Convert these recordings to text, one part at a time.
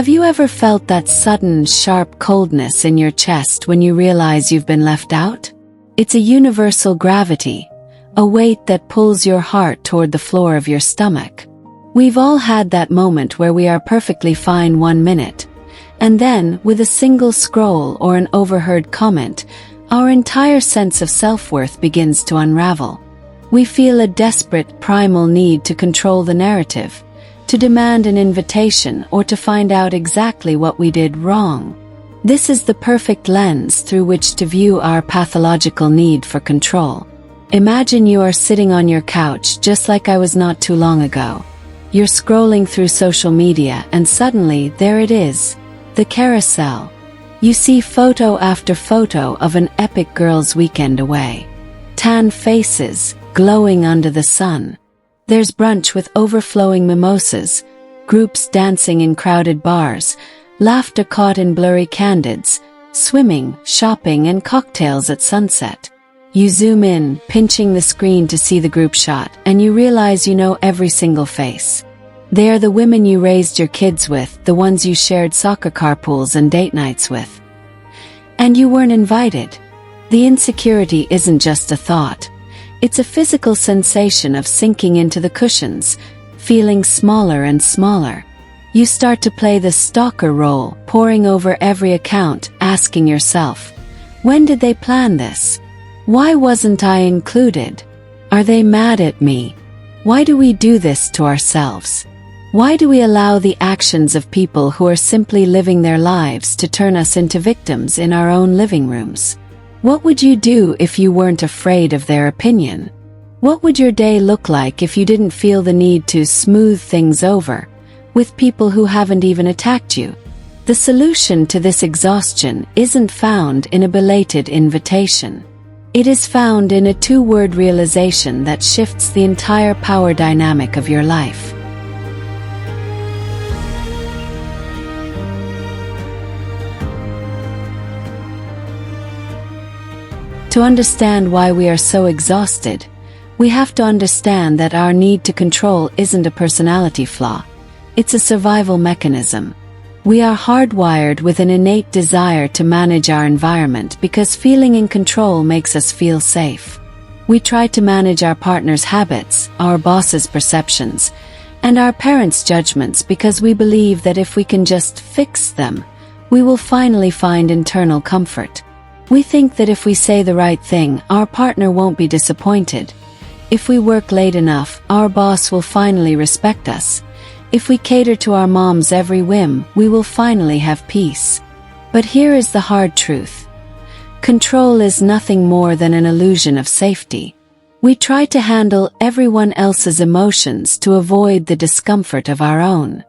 Have you ever felt that sudden, sharp coldness in your chest when you realize you've been left out? It's a universal gravity, a weight that pulls your heart toward the floor of your stomach. We've all had that moment where we are perfectly fine 1 minute, and then, with a single scroll or an overheard comment, our entire sense of self-worth begins to unravel. We feel a desperate, primal need to control the narrative, to demand an invitation or to find out exactly what we did wrong. This is the perfect lens through which to view our pathological need for control. Imagine you are sitting on your couch just like I was not too long ago. You're scrolling through social media and suddenly there it is, the carousel. You see photo after photo of an epic girls' weekend away. Tan faces, glowing under the sun. There's brunch with overflowing mimosas, groups dancing in crowded bars, laughter caught in blurry candids, swimming, shopping, and cocktails at sunset. You zoom in, pinching the screen to see the group shot, and you realize you know every single face. They are the women you raised your kids with, the ones you shared soccer carpools and date nights with. And you weren't invited. The insecurity isn't just a thought. It's a physical sensation of sinking into the cushions, feeling smaller and smaller. You start to play the stalker role, poring over every account, asking yourself, when did they plan this? Why wasn't I included? Are they mad at me? Why do we do this to ourselves? Why do we allow the actions of people who are simply living their lives to turn us into victims in our own living rooms? What would you do if you weren't afraid of their opinion? What would your day look like if you didn't feel the need to smooth things over with people who haven't even attacked you? The solution to this exhaustion isn't found in a belated invitation. It is found in a two-word realization that shifts the entire power dynamic of your life. To understand why we are so exhausted, we have to understand that our need to control isn't a personality flaw. It's a survival mechanism. We are hardwired with an innate desire to manage our environment because feeling in control makes us feel safe. We try to manage our partner's habits, our boss's perceptions, and our parents' judgments because we believe that if we can just fix them, we will finally find internal comfort. We think that if we say the right thing, our partner won't be disappointed. If we work late enough, our boss will finally respect us. If we cater to our mom's every whim, we will finally have peace. But here is the hard truth. Control is nothing more than an illusion of safety. We try to handle everyone else's emotions to avoid the discomfort of our own.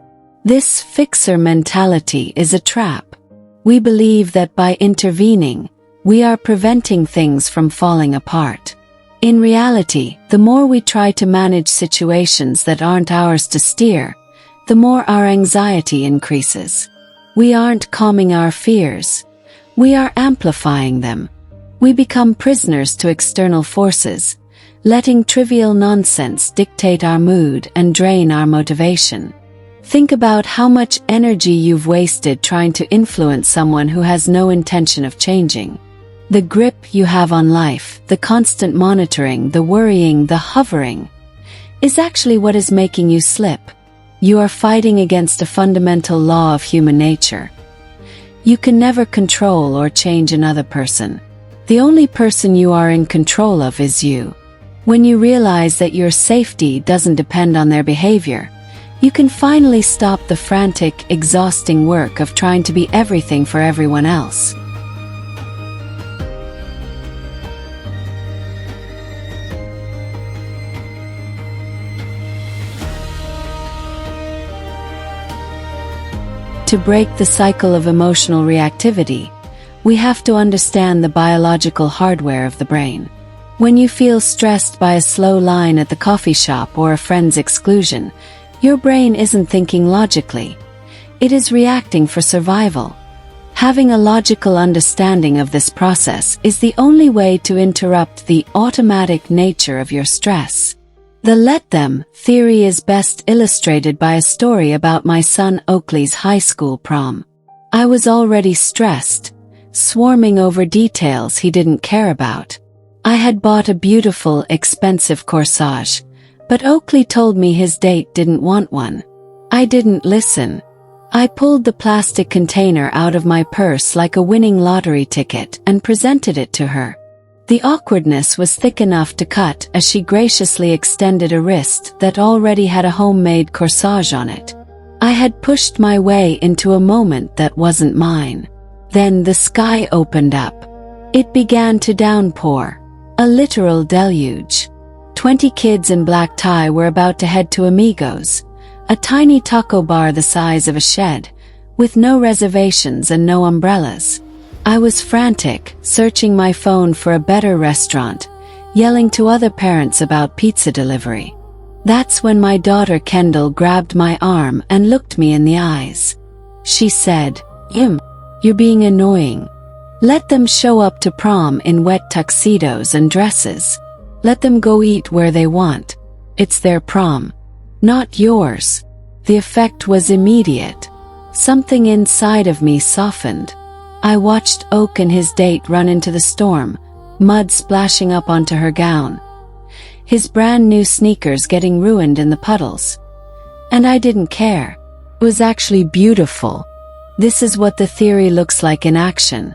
This fixer mentality is a trap. We believe that by intervening, we are preventing things from falling apart. In reality, the more we try to manage situations that aren't ours to steer, the more our anxiety increases. We aren't calming our fears. We are amplifying them. We become prisoners to external forces, letting trivial nonsense dictate our mood and drain our motivation. Think about how much energy you've wasted trying to influence someone who has no intention of changing. The grip you have on life, the constant monitoring, the worrying, the hovering, is actually what is making you slip. You are fighting against a fundamental law of human nature. You can never control or change another person. The only person you are in control of is you. When you realize that your safety doesn't depend on their behavior, you can finally stop the frantic, exhausting work of trying to be everything for everyone else. To break the cycle of emotional reactivity, we have to understand the biological hardware of the brain. When you feel stressed by a slow line at the coffee shop or a friend's exclusion, your brain isn't thinking logically. It is reacting for survival. Having a logical understanding of this process is the only way to interrupt the automatic nature of your stress. The let them theory is best illustrated by a story about my son Oakley's high school prom. I was already stressed, swarming over details he didn't care about. I had bought a beautiful, expensive corsage, but Oakley told me his date didn't want one. I didn't listen. I pulled the plastic container out of my purse like a winning lottery ticket and presented it to her. The awkwardness was thick enough to cut as she graciously extended a wrist that already had a homemade corsage on it. I had pushed my way into a moment that wasn't mine. Then the sky opened up. It began to downpour. A literal deluge. 20 kids in black tie were about to head to Amigos, a tiny taco bar the size of a shed, with no reservations and no umbrellas. I was frantic, searching my phone for a better restaurant, yelling to other parents about pizza delivery. That's when my daughter Kendall grabbed my arm and looked me in the eyes. She said, "You're being annoying. Let them show up to prom in wet tuxedos and dresses. Let them go eat where they want. It's their prom, not yours." The effect was immediate. Something inside of me softened. I watched Oak and his date run into the storm, mud splashing up onto her gown, his brand new sneakers getting ruined in the puddles. And I didn't care. It was actually beautiful. This is what the theory looks like in action.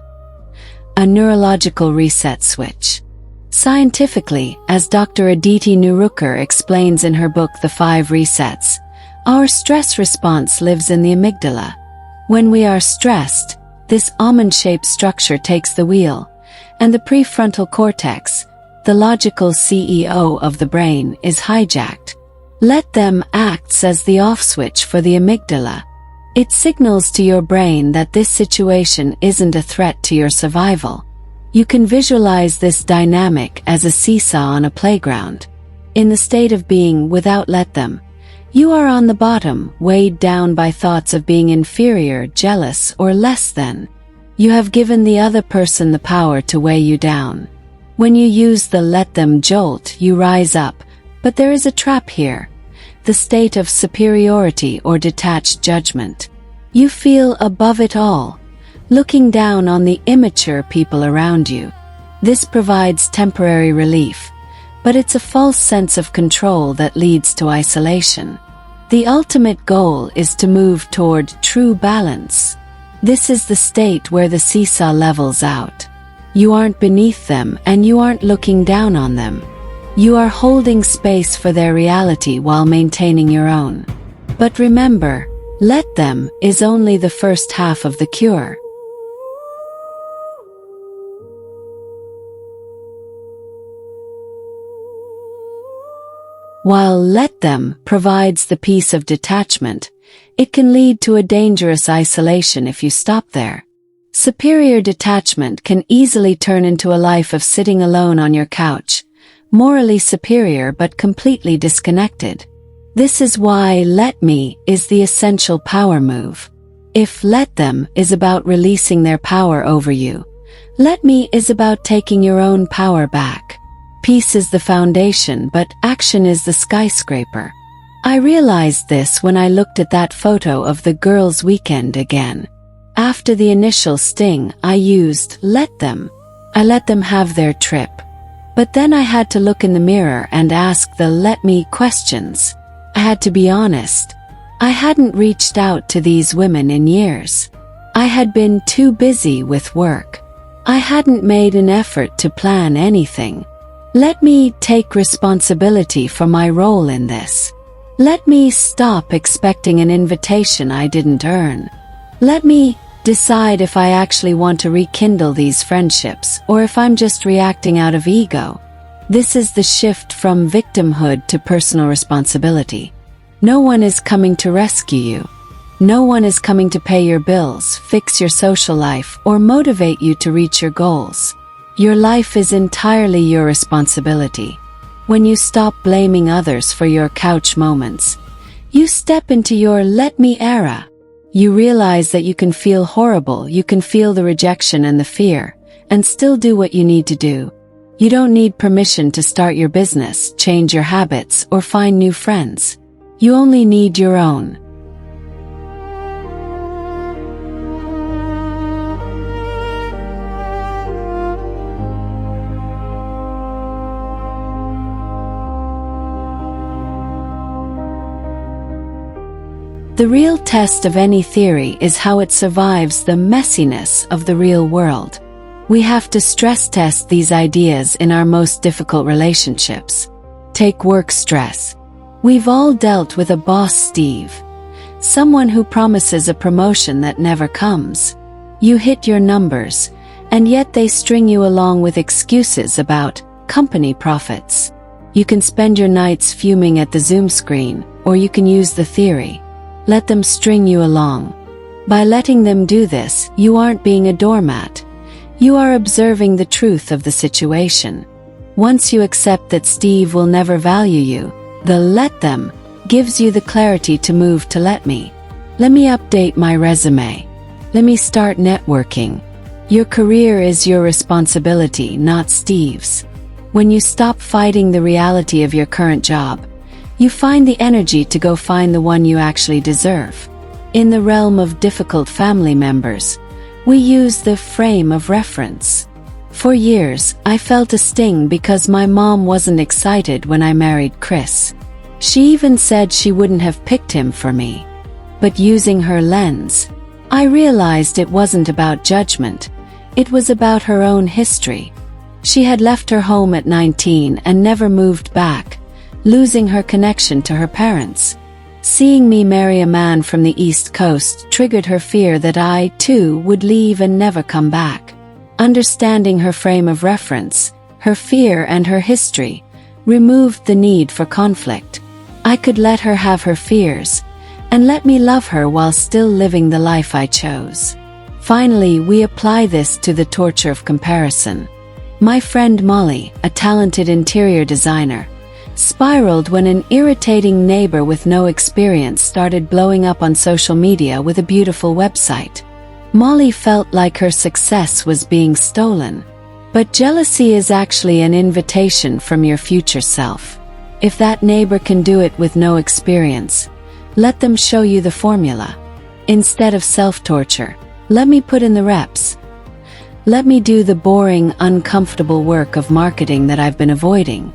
A neurological reset switch. Scientifically, as Dr. Aditi Nurukar explains in her book The 5 Resets, our stress response lives in the amygdala. When we are stressed, this almond-shaped structure takes the wheel, and the prefrontal cortex, the logical CEO of the brain, is hijacked. Let them acts as the off switch for the amygdala. It signals to your brain that this situation isn't a threat to your survival. You can visualize this dynamic as a seesaw on a playground. In the state of being without let them, you are on the bottom, weighed down by thoughts of being inferior, jealous, or less than. You have given the other person the power to weigh you down. When you use the let them jolt, you rise up, but there is a trap here. The state of superiority or detached judgment. You feel above it all, looking down on the immature people around you. This provides temporary relief, but it's a false sense of control that leads to isolation. The ultimate goal is to move toward true balance. This is the state where the seesaw levels out. You aren't beneath them and you aren't looking down on them. You are holding space for their reality while maintaining your own. But remember, let them is only the first half of the cure. While let them provides the peace of detachment, it can lead to a dangerous isolation if you stop there. Superior detachment can easily turn into a life of sitting alone on your couch, morally superior but completely disconnected. This is why let me is the essential power move. If let them is about releasing their power over you, let me is about taking your own power back. Peace is the foundation, but action is the skyscraper. I realized this when I looked at that photo of the girls' weekend again. After the initial sting, I used let them. I let them have their trip. But then I had to look in the mirror and ask the let me questions. I had to be honest. I hadn't reached out to these women in years. I had been too busy with work. I hadn't made an effort to plan anything. Let me take responsibility for my role in this. Let me stop expecting an invitation I didn't earn. Let me decide if I actually want to rekindle these friendships or if I'm just reacting out of ego. This is the shift from victimhood to personal responsibility. No one is coming to rescue you. No one is coming to pay your bills, fix your social life, or motivate you to reach your goals. Your life is entirely your responsibility. When you stop blaming others for your couch moments, you step into your let me era. You realize that you can feel horrible, you can feel the rejection and the fear, and still do what you need to do. You don't need permission to start your business, change your habits, or find new friends. You only need your own. The real test of any theory is how it survives the messiness of the real world. We have to stress test these ideas in our most difficult relationships. Take work stress. We've all dealt with a boss, Steve. Someone who promises a promotion that never comes. You hit your numbers, and yet they string you along with excuses about company profits. You can spend your nights fuming at the Zoom screen, or you can use the theory. Let them string you along. By letting them do this, you aren't being a doormat. You are observing the truth of the situation. Once you accept that Steve will never value you, the let them gives you the clarity to move to let me. Let me update my resume. Let me start networking. Your career is your responsibility, not Steve's. When you stop fighting the reality of your current job, you find the energy to go find the one you actually deserve. In the realm of difficult family members, we use the frame of reference. For years, I felt a sting because my mom wasn't excited when I married Chris. She even said she wouldn't have picked him for me. But using her lens, I realized it wasn't about judgment. It was about her own history. She had left her home at 19 and never moved back, losing her connection to her parents. Seeing me marry a man from the East Coast triggered her fear that I, too, would leave and never come back. Understanding her frame of reference, her fear and her history, removed the need for conflict. I could let her have her fears, and let me love her while still living the life I chose. Finally, we apply this to the torture of comparison. My friend Molly, a talented interior designer, spiraled when an irritating neighbor with no experience started blowing up on social media with a beautiful website. Molly felt like her success was being stolen. But jealousy is actually an invitation from your future self. If that neighbor can do it with no experience, let them show you the formula. Instead of self-torture, let me put in the reps. Let me do the boring, uncomfortable work of marketing that I've been avoiding.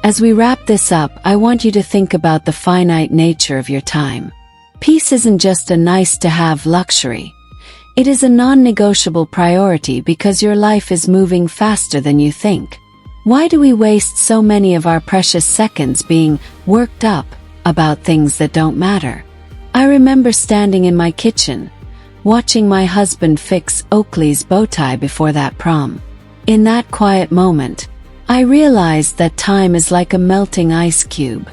As we wrap this up, I want you to think about the finite nature of your time. Peace isn't just a nice-to-have luxury. It is a non-negotiable priority because your life is moving faster than you think. Why do we waste so many of our precious seconds being worked up about things that don't matter? I remember standing in my kitchen, watching my husband fix Oakley's bow tie before that prom. In that quiet moment, I realized that time is like a melting ice cube.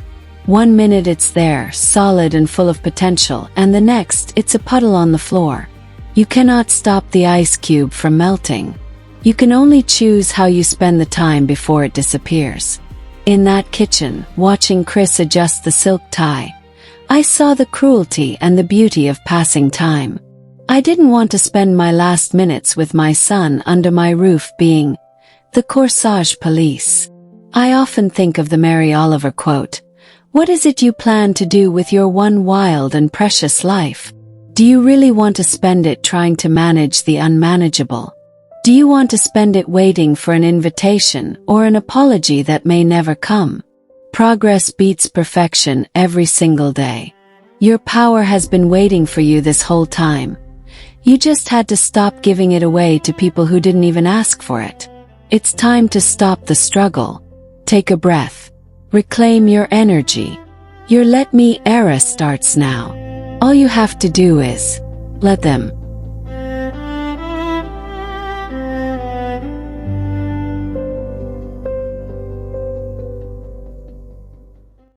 1 minute it's there, solid and full of potential, and the next, it's a puddle on the floor. You cannot stop the ice cube from melting. You can only choose how you spend the time before it disappears. In that kitchen, watching Chris adjust the silk tie, I saw the cruelty and the beauty of passing time. I didn't want to spend my last minutes with my son under my roof being the corsage police. I often think of the Mary Oliver quote, "What is it you plan to do with your one wild and precious life? Do you really want to spend it trying to manage the unmanageable? Do you want to spend it waiting for an invitation or an apology that may never come? Progress beats perfection every single day. Your power has been waiting for you this whole time. You just had to stop giving it away to people who didn't even ask for it. It's time to stop the struggle. Take a breath. Reclaim your energy. Your let me era starts now. All you have to do is let them.